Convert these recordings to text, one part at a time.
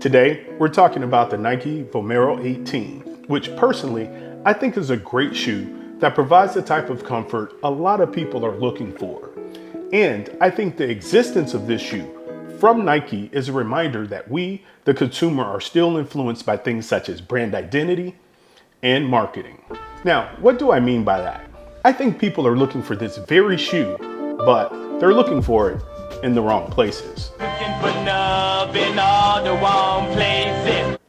Today, we're talking about the Nike Vomero 18, which personally, I think is a great shoe that provides the type of comfort a lot of people are looking for. And I think the existence of this shoe from Nike is a reminder that we, the consumer, are still influenced by things such as brand identity and marketing. Now, what do I mean by that? I think people are looking for this very shoe, but they're looking for it in the wrong places.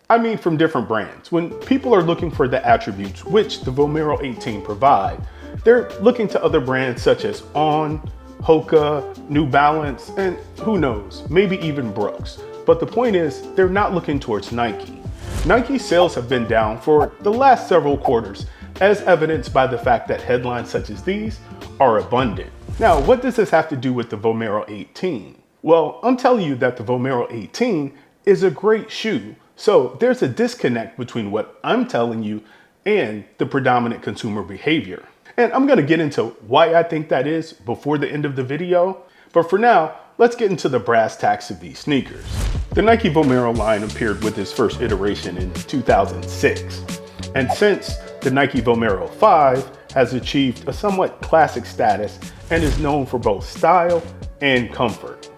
I mean, from different brands. When people are looking for the attributes which the Vomero 18 provide, they're looking to other brands such as On, Hoka, New Balance, and who knows, maybe even Brooks. But the point is, they're not looking towards Nike. Nike's sales have been down for the last several quarters, as evidenced by the fact that headlines such as these are abundant. Now, what does this have to do with the Vomero 18? Well, I'm telling you that the Vomero 18 is a great shoe. So there's a disconnect between what I'm telling you and the predominant consumer behavior. And I'm gonna get into why I think that is before the end of the video. But for now, let's get into the brass tacks of these sneakers. The Nike Vomero line appeared with its first iteration in 2006. And since the Nike Vomero 5 has achieved a somewhat classic status and is known for both style and comfort.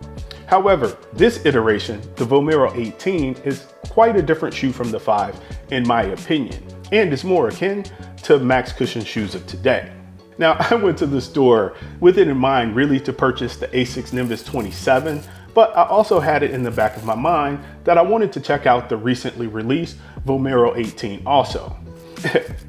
However, this iteration, the Vomero 18, is quite a different shoe from the 5 in my opinion, and is more akin to max cushion shoes of today. Now, I went to the store with it in mind really to purchase the Asics Nimbus 27, but I also had it in the back of my mind that I wanted to check out the recently released Vomero 18 also.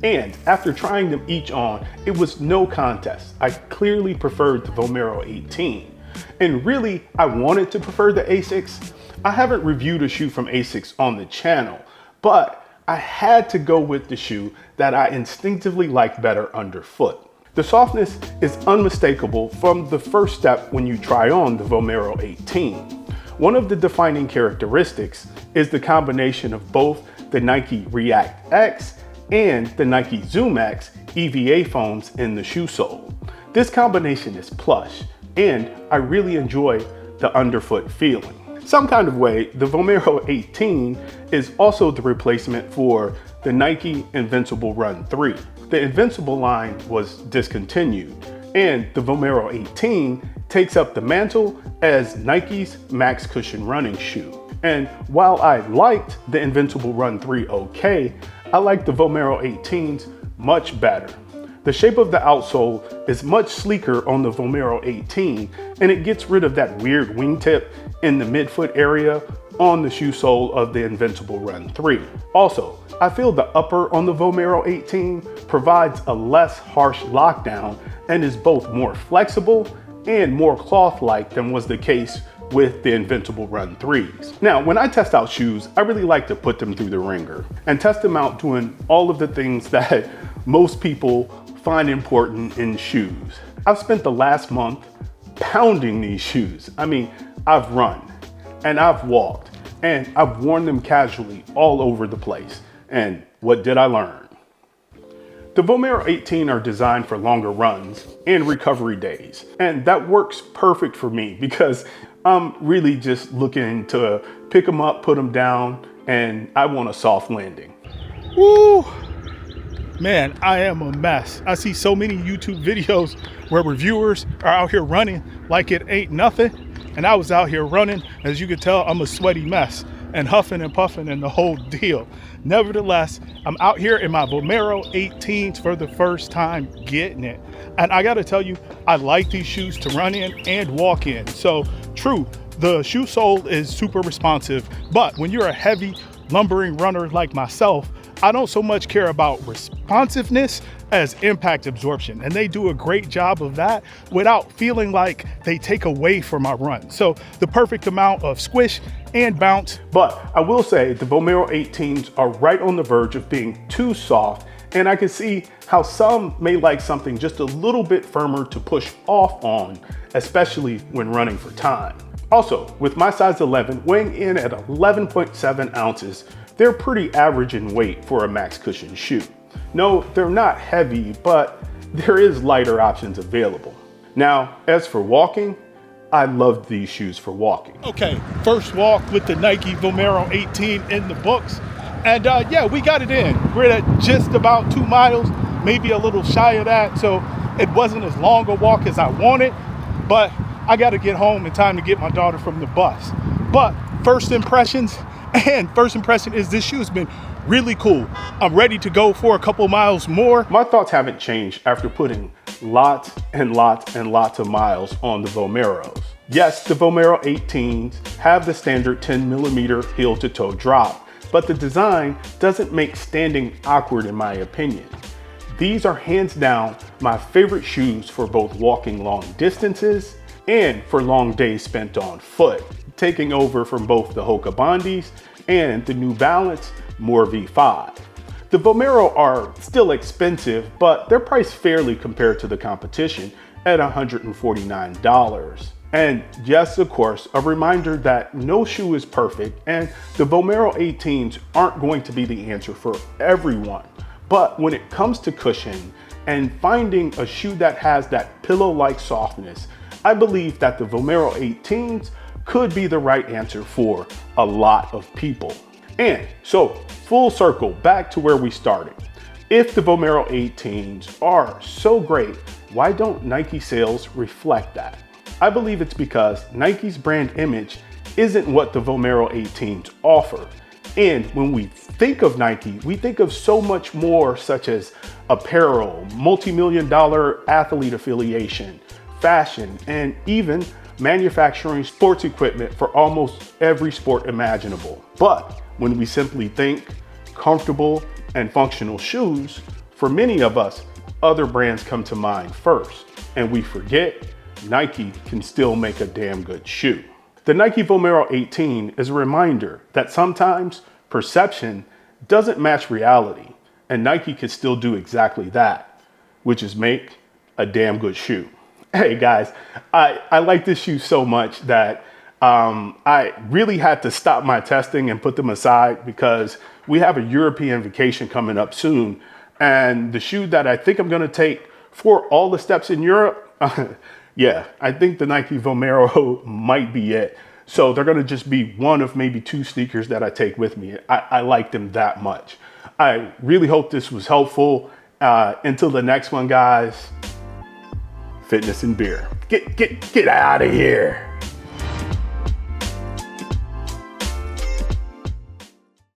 And after trying them each on, it was no contest. I clearly preferred the Vomero 18. And really, I wanted to prefer the Asics. I haven't reviewed a shoe from Asics on the channel, but I had to go with the shoe that I instinctively like better underfoot. The softness is unmistakable from the first step when you try on the Vomero 18. One of the defining characteristics is the combination of both the Nike React X and the Nike Zoom X EVA foams in the shoe sole. This combination is plush, and I really enjoy the underfoot feeling. Some kind of way, the Vomero 18 is also the replacement for the Nike Invincible Run 3. The Invincible line was discontinued, and the Vomero 18 takes up the mantle as Nike's max cushion running shoe. And while I liked the Invincible Run 3 okay, I like the Vomero 18s much better. The shape of the outsole is much sleeker on the Vomero 18, and it gets rid of that weird wingtip in the midfoot area on the shoe sole of the Invincible Run 3. Also, I feel the upper on the Vomero 18 provides a less harsh lockdown and is both more flexible and more cloth-like than was the case with the Invincible Run 3s. Now, when I test out shoes, I really like to put them through the ringer and test them out doing all of the things that most people find important in shoes. I've spent the last month pounding these shoes. I mean, I've run and I've walked and I've worn them casually all over the place. And what did I learn? The Vomero 18 are designed for longer runs and recovery days. And that works perfect for me because I'm really just looking to pick them up, put them down, and I want a soft landing. Woo! Man, I am a mess. I see so many YouTube videos where reviewers are out here running like it ain't nothing. And I was out here running. As you can tell, I'm a sweaty mess and huffing and puffing and the whole deal. Nevertheless, I'm out here in my Vomero 18s for the first time getting it. And I gotta tell you, I like these shoes to run in and walk in. So true, the shoe sole is super responsive, but when you're a heavy lumbering runner like myself, I don't so much care about responsiveness as impact absorption. And they do a great job of that without feeling like they take away from my run. So the perfect amount of squish and bounce. But I will say the Vomero 18s are right on the verge of being too soft. And I can see how some may like something just a little bit firmer to push off on, especially when running for time. Also, with my size 11 weighing in at 11.7 ounces, they're pretty average in weight for a max cushion shoe. No, they're not heavy, but there is lighter options available. Now, as for walking, I loved these shoes for walking. Okay, first walk with the Nike Vomero 18 in the books. And yeah, we got it in. We're at just about 2 miles, maybe a little shy of that. So it wasn't as long a walk as I wanted, but I got to get home in time to get my daughter from the bus. But first impression is this shoe has been really cool. I'm ready to go for a couple miles more. My thoughts haven't changed after putting lots and lots and lots of miles on the Vomeros. Yes, the Vomero 18s have the standard 10mm heel to toe drop, but the design doesn't make standing awkward in my opinion. These are hands down my favorite shoes for both walking long distances and for long days spent on foot, taking over from both the Hoka Bondis and the New Balance More V5. The Vomero are still expensive, but they're priced fairly compared to the competition at $149. And yes, of course, a reminder that no shoe is perfect and the Vomero 18s aren't going to be the answer for everyone. But when it comes to cushion and finding a shoe that has that pillow-like softness, I believe that the Vomero 18s could be the right answer for a lot of people. And so, full circle back to where we started. If the Vomero 18s are so great, why don't Nike sales reflect that? I believe it's because Nike's brand image isn't what the Vomero 18s offer. And when we think of Nike, we think of so much more, such as apparel, multi-million-dollar athlete affiliation, fashion, and even manufacturing sports equipment for almost every sport imaginable. But when we simply think comfortable and functional shoes, for many of us, other brands come to mind first, and we forget Nike can still make a damn good shoe. The Nike Vomero 18 is a reminder that sometimes perception doesn't match reality, and Nike can still do exactly that, which is make a damn good shoe. Hey guys, I like this shoe so much that I really had to stop my testing and put them aside because we have a European vacation coming up soon. And the shoe that I think I'm gonna take for all the steps in Europe, yeah, I think the Nike Vomero might be it. So they're gonna just be one of maybe 2 sneakers that I take with me. I like them that much. I really hope this was helpful. Until the next one, guys, fitness and beer. Get out of here.